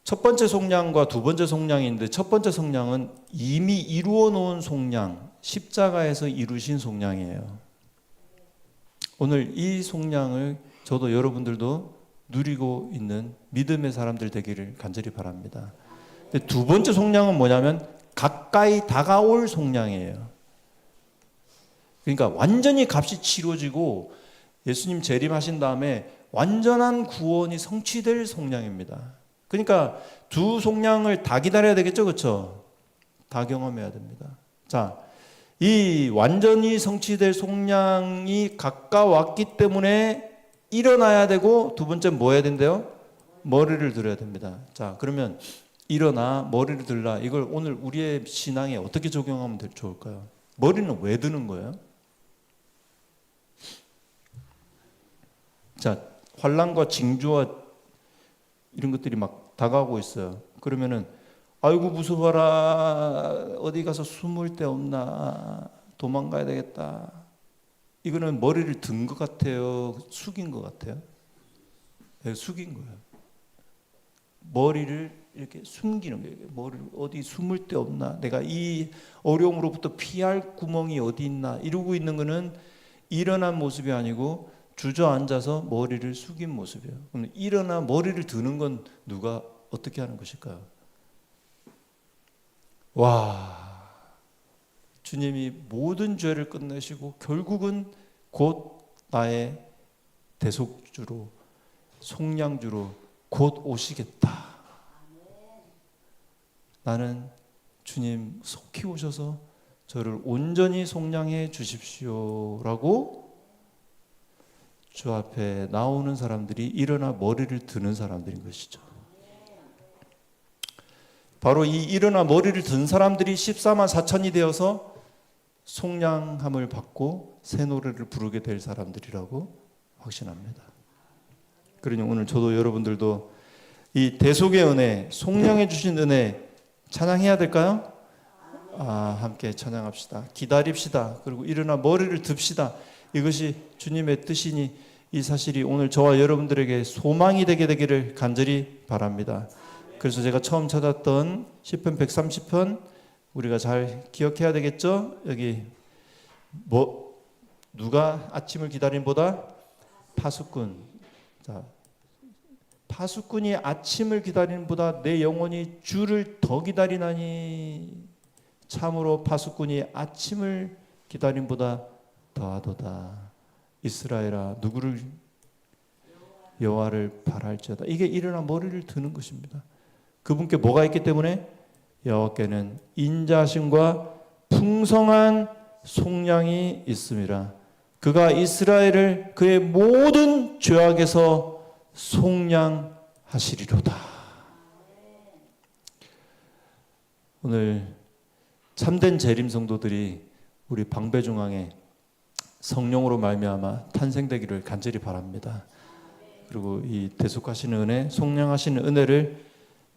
첫 번째 속량과 두 번째 속량인데 첫 번째 속량은 이미 이루어 놓은 속량, 십자가에서 이루신 속량이에요. 오늘 이 속량을 저도 여러분들도 누리고 있는 믿음의 사람들 되기를 간절히 바랍니다. 근데 두 번째 속량은 뭐냐면 가까이 다가올 속량이에요. 그러니까 완전히 값이 치러지고 예수님 재림하신 다음에 완전한 구원이 성취될 속량입니다. 그러니까 두 속량을 다 기다려야 되겠죠, 그렇죠? 다 경험해야 됩니다. 자, 이 완전히 성취될 속량이 가까웠기 때문에 일어나야 되고 두 번째 뭐 해야 된대요? 머리를 들어야 됩니다. 자, 그러면 일어나 머리를 들라. 이걸 오늘 우리의 신앙에 어떻게 적용하면 좋을까요? 머리는 왜 드는 거예요? 자, 환난과 징조와 이런 것들이 막 다가오고 있어요. 그러면은 아이고 무서워라. 어디 가서 숨을 데 없나. 도망가야 되겠다. 이거는 머리를 든 것 같아요? 숙인 것 같아요? 네, 숙인 거예요. 머리를 이렇게 숨기는 거예요. 머리를 어디 숨을 데 없나? 내가 이 어려움으로부터 피할 구멍이 어디 있나? 이러고 있는 거는 일어난 모습이 아니고 주저앉아서 머리를 숙인 모습이에요. 그럼 일어나 머리를 드는 건 누가 어떻게 하는 것일까요? 와, 주님이 모든 죄를 끝내시고 결국은 곧 나의 대속주로 속량주로 곧 오시겠다. 나는 주님 속히 오셔서 저를 온전히 속량해 주십시오라고 주 앞에 나오는 사람들이 일어나 머리를 드는 사람들인 것이죠. 바로 이 일어나 머리를 든 사람들이 14만 4천이 되어서 속량함을 받고 새 노래를 부르게 될 사람들이라고 확신합니다. 그러니 오늘 저도 여러분들도 이 대속의 은혜, 속량해 주신 은혜 찬양해야 될까요? 함께 찬양합시다. 기다립시다. 그리고 일어나 머리를 듭시다. 이것이 주님의 뜻이니 이 사실이 오늘 저와 여러분들에게 소망이 되기를 간절히 바랍니다. 그래서 제가 처음 찾았던 시편 130편 우리가 잘 기억해야 되겠죠? 여기 누가 아침을 기다림보다 파수꾼. 자, 파수꾼이 아침을 기다림보다 내 영혼이 주를 더 기다리나니 참으로 파수꾼이 아침을 기다림보다 더하도다. 이스라엘아 누구를 여호와를 바랄지어다. 이게 일어나 머리를 드는 것입니다. 그분께 뭐가 있기 때문에 여호와께는 인자하심과 풍성한 속량이 있음이라. 그가 이스라엘을 그의 모든 죄악에서 속량하시리로다. 오늘 참된 재림 성도들이 우리 방배중앙에 성령으로 말미암아 탄생되기를 간절히 바랍니다. 그리고 이 대속하시는 은혜, 속량하시는 은혜를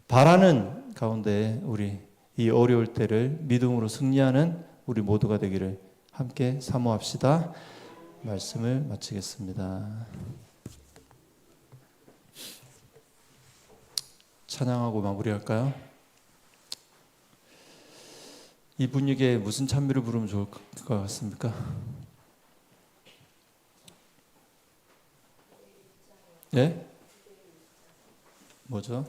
바라는 가운데 우리 이 어려울 때를 믿음으로 승리하는 우리 모두가 되기를 함께 사모합시다. 말씀을 마치겠습니다. 찬양하고 마무리할까요? 이 분위기에 무슨 찬미를 부르면 좋을 것 같습니까? 예? 뭐죠?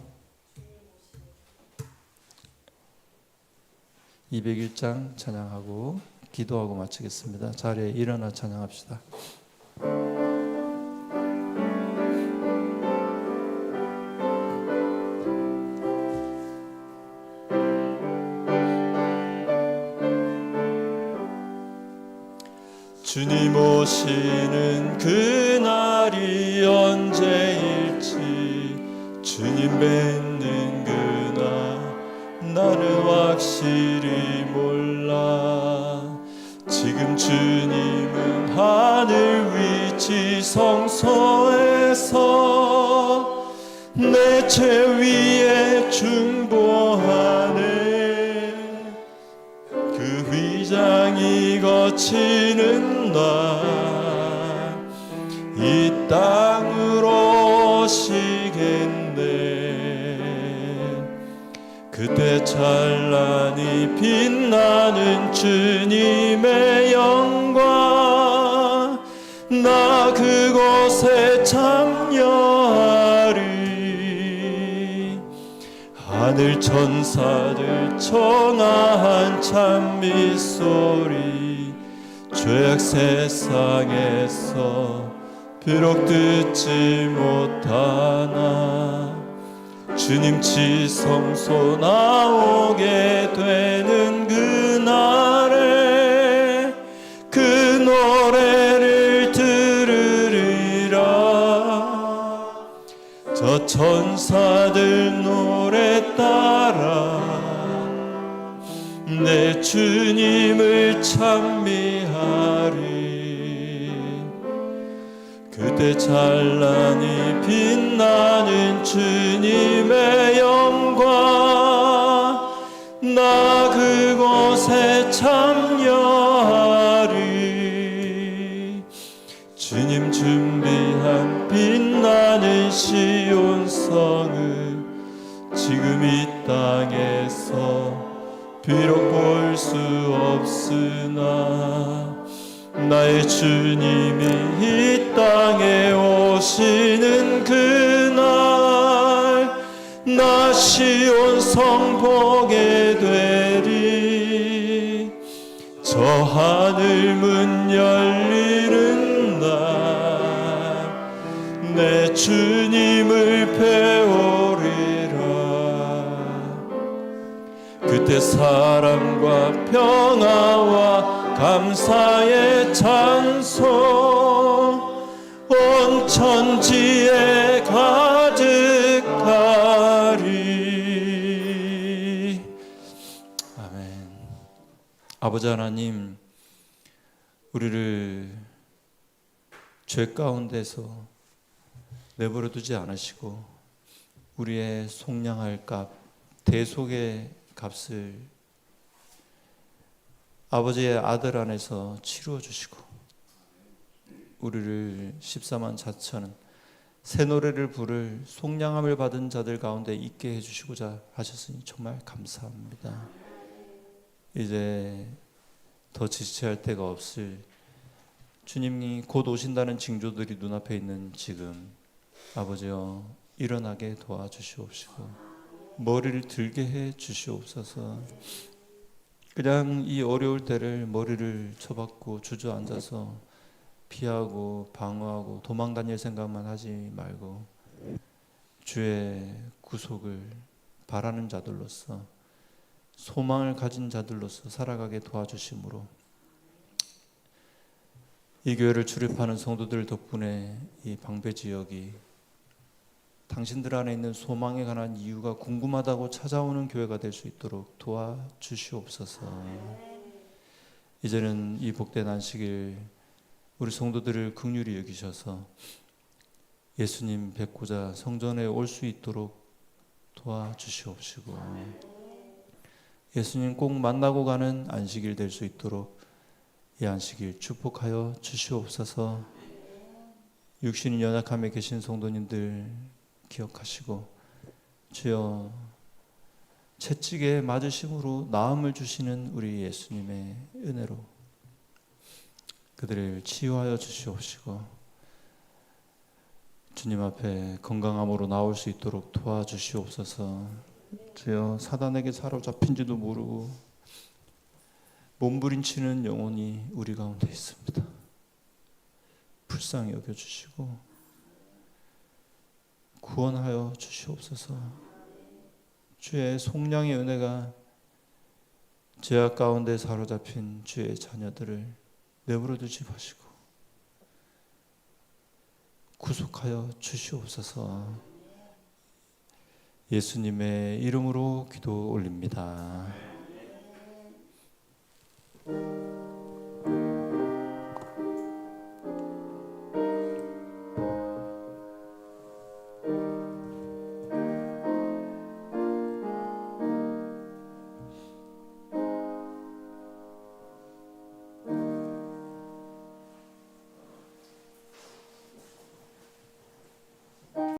201장 찬양하고 기도하고 마치겠습니다. 자리에 일어나 찬양합시다. 주님 오시는 그날이 언제일지 주님 뵙는 그날 나는 확실히 몰라. 지금 주님은 하늘 위치 성소에서 내 죄 위에 중보하네. 그 휘장이 거치는 이 땅으로 오시겠네. 그때 찬란히 빛나는 주님의 영광 나 그곳에 참여하리. 하늘 천사들 청아한 찬미 소리 죄악 세상에서 비록 듣지 못하나 주님 지성소 나오게 되는 그날에 그 노래를 들으리라. 저 천사들 노래 따라 내 주님을 찬미하리. 그때 찬란히 빛나는 주님의 영광 나 그곳에 참여하리. 주님 준비한 빛나는 시온성을 지금 이 땅에서 비록 볼 수 없으나 나의 주님이 이 땅에 오시는 그날 나 시온성 보게 되리. 저 하늘 문 열리는 날 내 주님을 배우리라. 그때 사랑과 평화와 감사의 찬송 온 천지에 가득하리. 아멘. 아버지 하나님, 우리를 죄 가운데서 내버려 두지 않으시고 우리의 속량할 값, 대속의 값을 아버지의 아들 안에서 치루어 주시고 우리를 14만 4천은 새 노래를 부를 속량함을 받은 자들 가운데 있게 해주시고자 하셨으니 정말 감사합니다. 이제 더 지체할 데가 없을 주님이 곧 오신다는 징조들이 눈앞에 있는 지금 아버지여 일어나게 도와주시옵시고 머리를 들게 해 주시옵소서. 그냥 이 어려울 때를 머리를 쳐박고 주저앉아서 피하고 방어하고 도망다닐 생각만 하지 말고 주의 구속을 바라는 자들로서 소망을 가진 자들로서 살아가게 도와주심으로 이 교회를 출입하는 성도들 덕분에 이 방배 지역이 당신들 안에 있는 소망에 관한 이유가 궁금하다고 찾아오는 교회가 될 수 있도록 도와주시옵소서. 이제는 이 복된 안식일 우리 성도들을 긍휼히 여기셔서 예수님 뵙고자 성전에 올 수 있도록 도와주시옵시고 예수님 꼭 만나고 가는 안식일 될 수 있도록 이 안식일 축복하여 주시옵소서. 육신이 연약함에 계신 성도님들 기억하시고 주여 채찍에 맞으심으로 나음을 주시는 우리 예수님의 은혜로 그들을 치유하여 주시옵시고 주님 앞에 건강함으로 나올 수 있도록 도와주시옵소서. 주여 사단에게 사로잡힌지도 모르고 몸부림치는 영혼이 우리 가운데 있습니다. 불쌍히 여겨주시고 구원하여 주시옵소서. 주의 속량의 은혜가 죄악 가운데 사로잡힌 주의 자녀들을 내버려 두지 마시고 구속하여 주시옵소서. 예수님의 이름으로 기도 올립니다.